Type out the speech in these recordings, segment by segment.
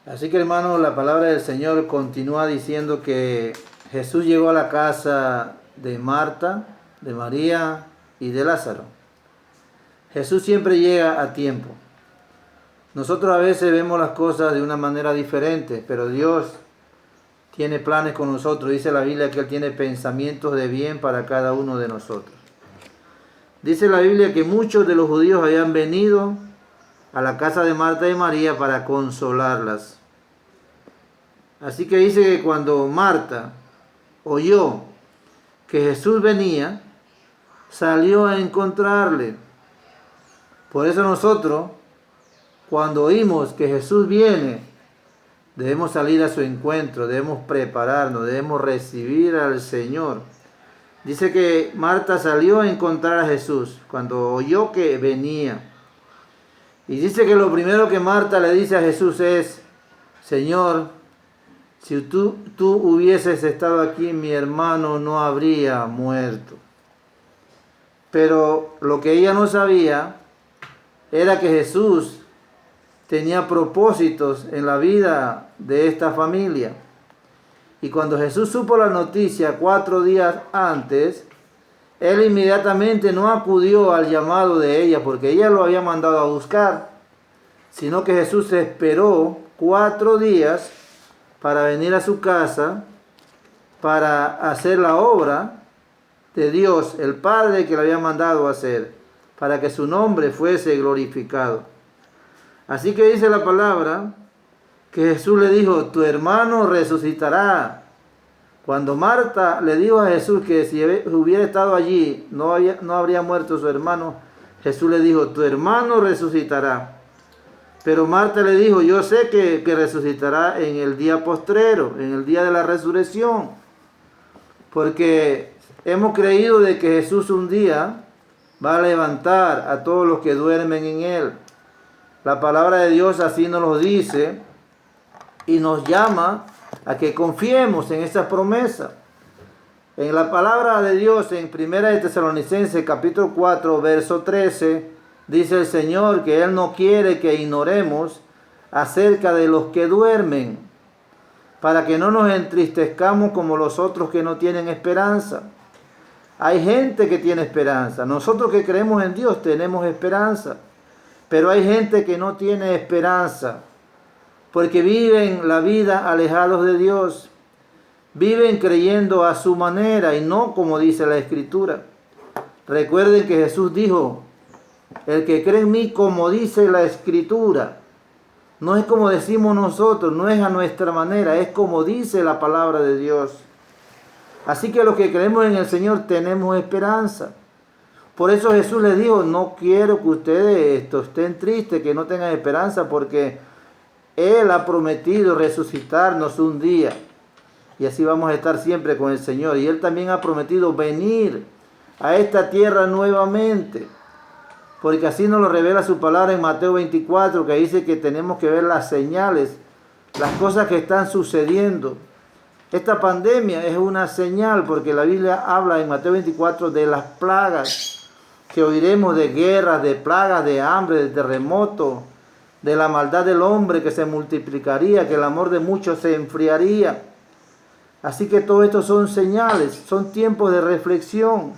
Así que, hermanos, la palabra del Señor continúa diciendo que Jesús llegó a la casa de Marta, de María y de Lázaro. Jesús siempre llega a tiempo. Nosotros a veces vemos las cosas de una manera diferente, pero Dios tiene planes con nosotros. Dice la Biblia que Él tiene pensamientos de bien para cada uno de nosotros. Dice la Biblia que muchos de los judíos habían venido a la casa de Marta y María para consolarlas. Así que dice que cuando Marta oyó que Jesús venía, salió a encontrarle. Por eso nosotros, cuando oímos que Jesús viene, debemos salir a su encuentro, debemos prepararnos, debemos recibir al Señor. Dice que Marta salió a encontrar a Jesús cuando oyó que venía. Y dice que lo primero que Marta le dice a Jesús es: Señor, si tú hubieses estado aquí, mi hermano no habría muerto. Pero lo que ella no sabía era que Jesús tenía propósitos en la vida de esta familia. Y cuando Jesús supo la noticia 4 días antes, Él inmediatamente no acudió al llamado de ella porque ella lo había mandado a buscar, sino que Jesús esperó 4 días para venir a su casa, para hacer la obra de Dios, el Padre que le había mandado a hacer, para que su nombre fuese glorificado. Así que dice la palabra que Jesús le dijo: tu hermano resucitará. Cuando Marta le dijo a Jesús que si hubiera estado allí no habría muerto su hermano, Jesús le dijo: tu hermano resucitará. Pero Marta le dijo: yo sé que resucitará en el día postrero, en el día de la resurrección, porque hemos creído de que Jesús un día va a levantar a todos los que duermen en Él. La palabra de Dios así nos lo dice y nos llama a que confiemos en esa promesa. En la palabra de Dios, en 1 de Tesalonicenses capítulo 4, verso 13, dice el Señor que Él no quiere que ignoremos acerca de los que duermen, para que no nos entristezcamos como los otros que no tienen esperanza. Hay gente que tiene esperanza. Nosotros que creemos en Dios tenemos esperanza. Pero hay gente que no tiene esperanza porque viven la vida alejados de Dios. Viven creyendo a su manera y no como dice la Escritura. Recuerden que Jesús dijo: el que cree en mí, como dice la Escritura. No es como decimos nosotros, no es a nuestra manera, es como dice la palabra de Dios. Así que los que creemos en el Señor tenemos esperanza. Por eso Jesús les dijo: no quiero que ustedes estén tristes, que no tengan esperanza, porque Él ha prometido resucitarnos un día. Y así vamos a estar siempre con el Señor. Y Él también ha prometido venir a esta tierra nuevamente. Porque así nos lo revela su palabra en Mateo 24, que dice que tenemos que ver las señales, las cosas que están sucediendo. Esta pandemia es una señal, porque la Biblia habla en Mateo 24 de las plagas que oiremos, de guerras, de plagas, de hambre, de terremotos, de la maldad del hombre que se multiplicaría, que el amor de muchos se enfriaría. Así que todo esto son señales, son tiempos de reflexión,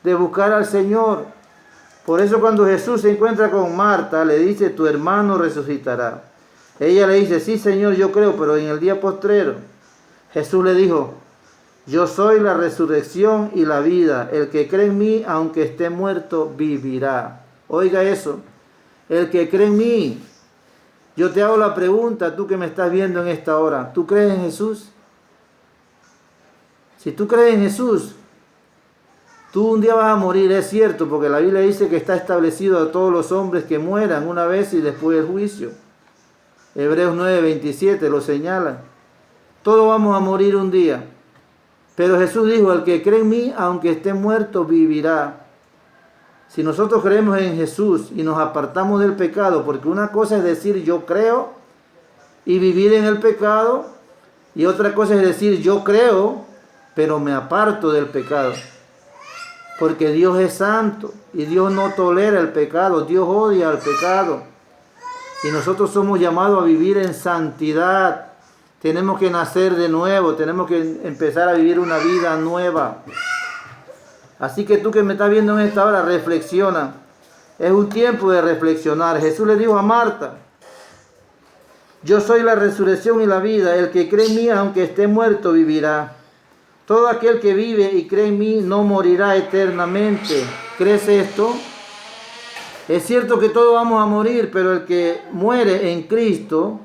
de buscar al Señor. Por eso cuando Jesús se encuentra con Marta, le dice: tu hermano resucitará. Ella le dice: sí, Señor, yo creo, pero en el día postrero. Jesús le dijo: yo soy la resurrección y la vida. El que cree en mí, aunque esté muerto, vivirá. Oiga eso. El que cree en mí. Yo te hago la pregunta, tú que me estás viendo en esta hora. ¿Tú crees en Jesús? Si tú crees en Jesús, tú un día vas a morir, es cierto, porque la Biblia dice que está establecido a todos los hombres que mueran una vez y después del juicio. Hebreos 9:27 lo señala. Todos vamos a morir un día. Pero Jesús dijo: el que cree en mí, aunque esté muerto, vivirá. Si nosotros creemos en Jesús y nos apartamos del pecado, porque una cosa es decir yo creo y vivir en el pecado, y otra cosa es decir yo creo, pero me aparto del pecado. Porque Dios es santo y Dios no tolera el pecado, Dios odia el pecado. Y nosotros somos llamados a vivir en santidad. Tenemos que nacer de nuevo, tenemos que empezar a vivir una vida nueva. Así que tú que me estás viendo en esta hora, reflexiona. Es un tiempo de reflexionar. Jesús le dijo a Marta: yo soy la resurrección y la vida. El que cree en mí, aunque esté muerto, vivirá. Todo aquel que vive y cree en mí no morirá eternamente. ¿Crees esto? Es cierto que todos vamos a morir, pero el que muere en Cristo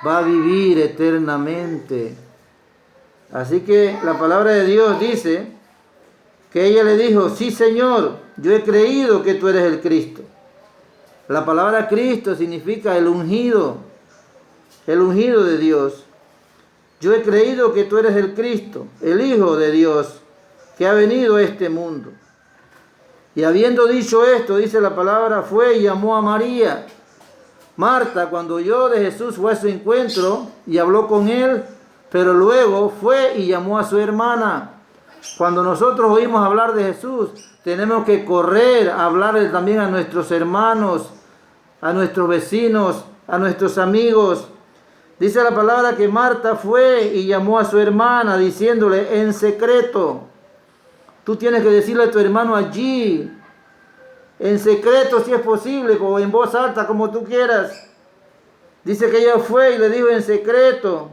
va a vivir eternamente. Así que la palabra de Dios dice que ella le dijo: sí, Señor, yo he creído que tú eres el Cristo. La palabra Cristo significa el ungido de Dios. Yo he creído que tú eres el Cristo, el Hijo de Dios, que ha venido a este mundo. Y habiendo dicho esto, dice la palabra, fue y llamó a María. Marta, cuando oyó de Jesús, fue a su encuentro y habló con él, pero luego fue y llamó a su hermana. Cuando nosotros oímos hablar de Jesús, tenemos que correr a hablarle también a nuestros hermanos, a nuestros vecinos, a nuestros amigos. Dice la palabra que Marta fue y llamó a su hermana diciéndole en secreto. Tú tienes que decirle a tu hermano allí, en secreto si es posible, o en voz alta, como tú quieras. Dice que ella fue y le dijo en secreto: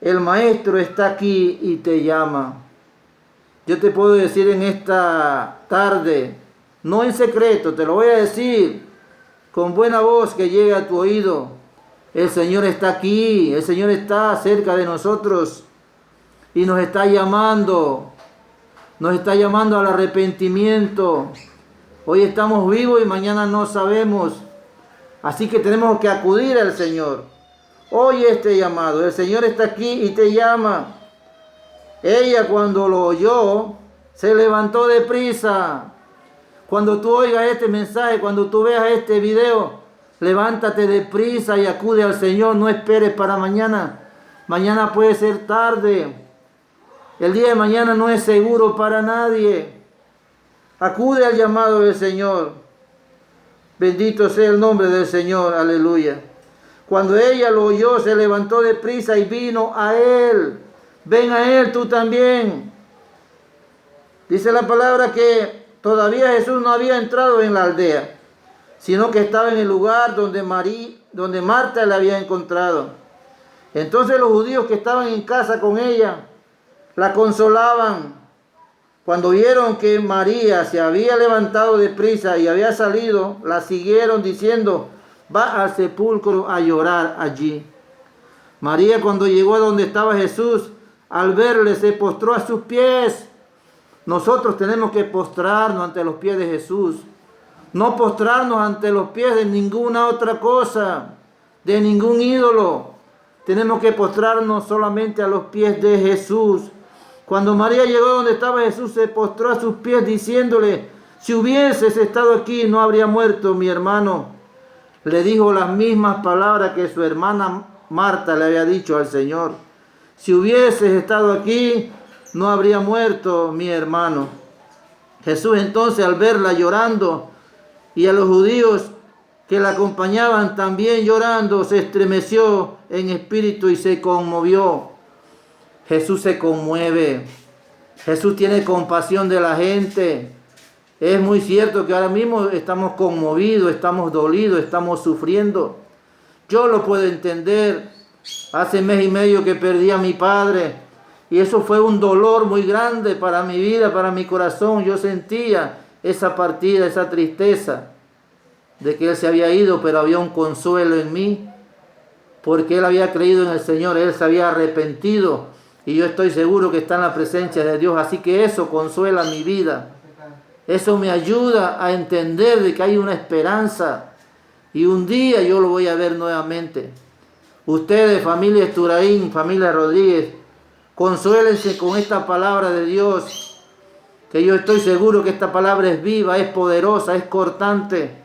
el maestro está aquí y te llama. Yo te puedo decir en esta tarde, no en secreto, te lo voy a decir con buena voz que llegue a tu oído. El Señor está aquí, el Señor está cerca de nosotros y nos está llamando al arrepentimiento. Hoy estamos vivos y mañana no sabemos, así que tenemos que acudir al Señor. Oye este llamado, el Señor está aquí y te llama. Ella, cuando lo oyó, se levantó deprisa. Cuando tú oigas este mensaje, cuando tú veas este video, levántate deprisa y acude al Señor. No esperes para mañana. Mañana puede ser tarde. El día de mañana no es seguro para nadie. Acude al llamado del Señor. Bendito sea el nombre del Señor. Aleluya. Cuando ella lo oyó, se levantó deprisa y vino a él. Ven a él tú también. Dice la palabra que todavía Jesús no había entrado en la aldea, sino que estaba en el lugar donde Marta le había encontrado. Entonces los judíos que estaban en casa con ella la consolaban. Cuando vieron que María se había levantado deprisa y había salido, la siguieron diciendo: va al sepulcro a llorar allí. María, cuando llegó a donde estaba Jesús, al verle se postró a sus pies. Nosotros tenemos que postrarnos ante los pies de Jesús. No postrarnos ante los pies de ninguna otra cosa, de ningún ídolo. Tenemos que postrarnos solamente a los pies de Jesús. Cuando María llegó donde estaba Jesús, se postró a sus pies diciéndole: si hubieses estado aquí, no habría muerto mi hermano. Le dijo las mismas palabras que su hermana Marta le había dicho al Señor: si hubieses estado aquí, no habría muerto mi hermano. Jesús entonces, al verla llorando y a los judíos que la acompañaban también llorando, se estremeció en espíritu y se conmovió. Jesús se conmueve. Jesús tiene compasión de la gente. Es muy cierto que ahora mismo estamos conmovidos, estamos dolidos, estamos sufriendo. Yo lo puedo entender. Hace mes y medio que perdí a mi padre y eso fue un dolor muy grande para mi vida, para mi corazón. Yo sentía esa partida, esa tristeza de que él se había ido, pero había un consuelo en mí porque él había creído en el Señor, él se había arrepentido y yo estoy seguro que está en la presencia de Dios. Así que eso consuela mi vida. Eso me ayuda a entender de que hay una esperanza y un día yo lo voy a ver nuevamente. Ustedes, familia Esturaín, familia Rodríguez, consuélense con esta palabra de Dios, que yo estoy seguro que esta palabra es viva, es poderosa, es cortante.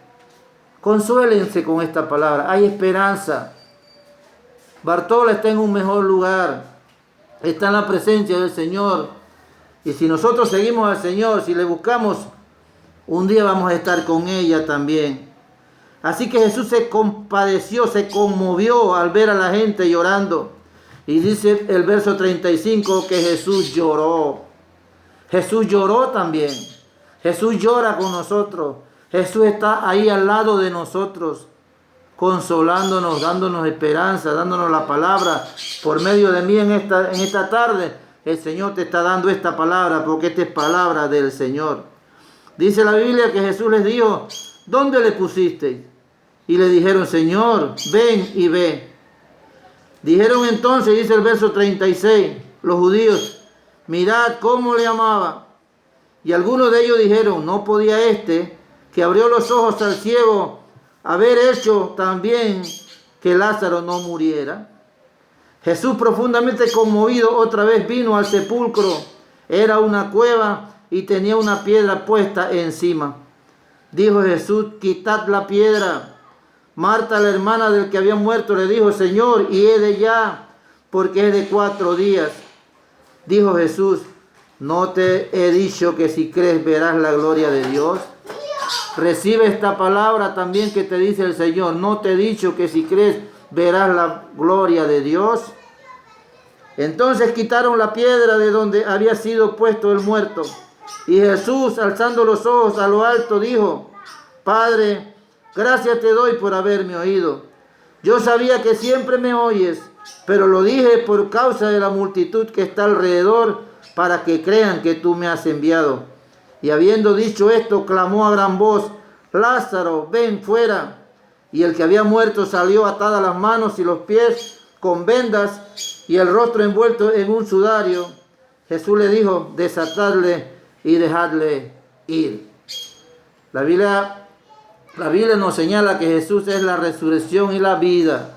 Consuélense con esta palabra, hay esperanza. Bartola está en un mejor lugar, está en la presencia del Señor. Y si nosotros seguimos al Señor, si le buscamos, un día vamos a estar con ella también. Así que Jesús se compadeció, se conmovió al ver a la gente llorando. Y dice el verso 35 que Jesús lloró. Jesús lloró también. Jesús llora con nosotros. Jesús está ahí al lado de nosotros, consolándonos, dándonos esperanza, dándonos la palabra. Por medio de mí en esta tarde, el Señor te está dando esta palabra, porque esta es palabra del Señor. Dice la Biblia que Jesús les dijo, ¿dónde le pusiste? Y le dijeron, Señor, ven y ve. Dijeron entonces, dice el verso 36, los judíos, mirad cómo le amaba. Y algunos de ellos dijeron, ¿no podía que abrió los ojos al ciego, haber hecho también que Lázaro no muriera? Jesús, profundamente conmovido, otra vez vino al sepulcro. Era una cueva y tenía una piedra puesta encima. Dijo Jesús, quitad la piedra. Marta, la hermana del que había muerto, le dijo, Señor, y he de ya, porque es de 4 días. Dijo Jesús, ¿no te he dicho que si crees verás la gloria de Dios? Recibe esta palabra también que te dice el Señor. ¿No te he dicho que si crees verás la gloria de Dios? Entonces quitaron la piedra de donde había sido puesto el muerto. Y Jesús, alzando los ojos a lo alto, dijo, Padre, gracias te doy por haberme oído. Yo sabía que siempre me oyes, pero lo dije por causa de la multitud que está alrededor, para que crean que tú me has enviado. Y habiendo dicho esto, clamó a gran voz, Lázaro, ven fuera. Y el que había muerto salió atadas las manos y los pies con vendas y el rostro envuelto en un sudario. Jesús le dijo, desatadle y dejadle ir. La Biblia nos señala que Jesús es la resurrección y la vida,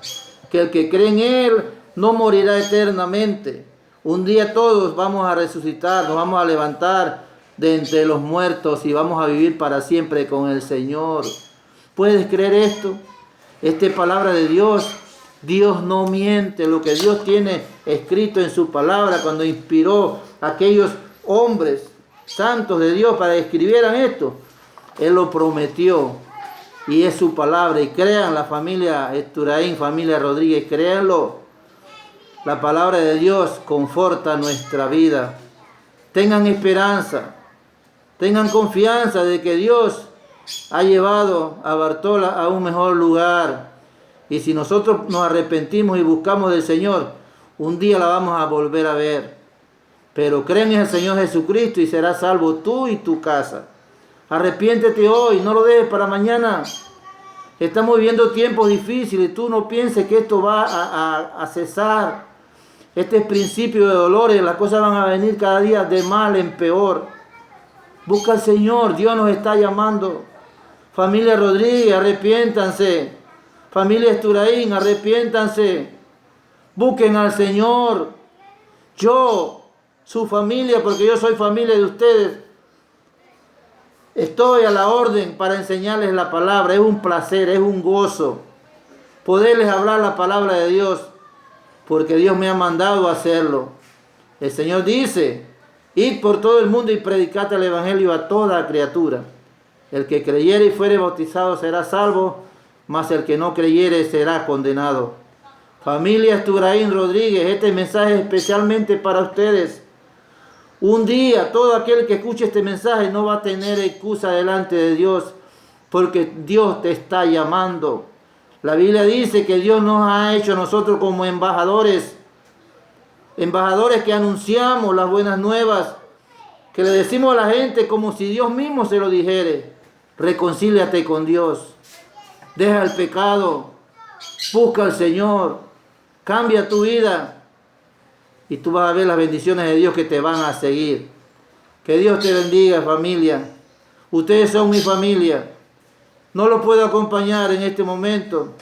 que el que cree en Él no morirá eternamente. Un día todos vamos a resucitar, nos vamos a levantar de entre los muertos y vamos a vivir para siempre con el Señor. ¿Puedes creer esto? Esta es palabra de Dios. Dios no miente. Lo que Dios tiene escrito en su palabra cuando inspiró a aquellos hombres santos de Dios para que escribieran esto, Él lo prometió y es su palabra. Y crean, la familia Esturain, familia Rodríguez, créanlo. La palabra de Dios conforta nuestra vida. Tengan esperanza, tengan confianza de que Dios ha llevado a Bartola a un mejor lugar. Y si nosotros nos arrepentimos y buscamos del Señor, un día la vamos a volver a ver. Pero creen en el Señor Jesucristo y serás salvo tú y tu casa. Arrepiéntete hoy, no lo dejes para mañana. Estamos viviendo tiempos difíciles. Tú no pienses que esto va a cesar. Este es principio de dolores. Las cosas van a venir cada día de mal en peor. Busca al Señor. Dios nos está llamando. Familia Rodríguez, arrepiéntanse. Familia Esturain, arrepiéntanse. Busquen al Señor. Yo, su familia, porque yo soy familia de ustedes, estoy a la orden para enseñarles la palabra. Es un placer, es un gozo poderles hablar la palabra de Dios, porque Dios me ha mandado a hacerlo. El Señor dice, id por todo el mundo y predicad el evangelio a toda criatura. El que creyere y fuere bautizado será salvo, mas el que no creyere será condenado. Familia Esturain Rodríguez, este mensaje es especialmente para ustedes. Un día todo aquel que escuche este mensaje no va a tener excusa delante de Dios, porque Dios te está llamando. La Biblia dice que Dios nos ha hecho a nosotros como embajadores, embajadores que anunciamos las buenas nuevas, que le decimos a la gente como si Dios mismo se lo dijere: reconcíliate con Dios, deja el pecado, busca al Señor, cambia tu vida y tú vas a ver las bendiciones de Dios que te van a seguir. Que Dios te bendiga, familia. Ustedes son mi familia. No los puedo acompañar en este momento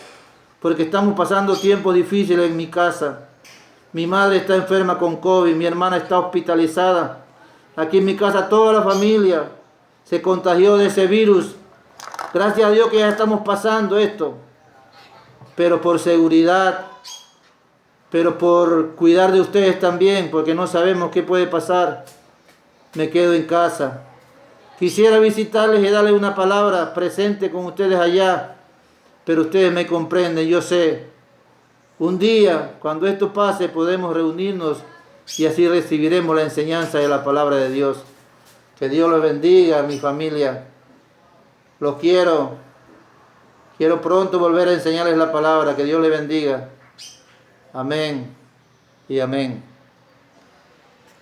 porque estamos pasando tiempos difíciles en mi casa. Mi madre está enferma con COVID, mi hermana está hospitalizada. Aquí en mi casa toda la familia se contagió de ese virus. Gracias a Dios que ya estamos pasando esto. Pero por seguridad, pero por cuidar de ustedes también, porque no sabemos qué puede pasar, me quedo en casa. Quisiera visitarles y darles una palabra presente con ustedes allá, pero ustedes me comprenden, yo sé. Un día, cuando esto pase, podemos reunirnos y así recibiremos la enseñanza de la palabra de Dios. Que Dios los bendiga, mi familia. Los quiero. Quiero pronto volver a enseñarles la palabra. Que Dios les bendiga. Amén y amén.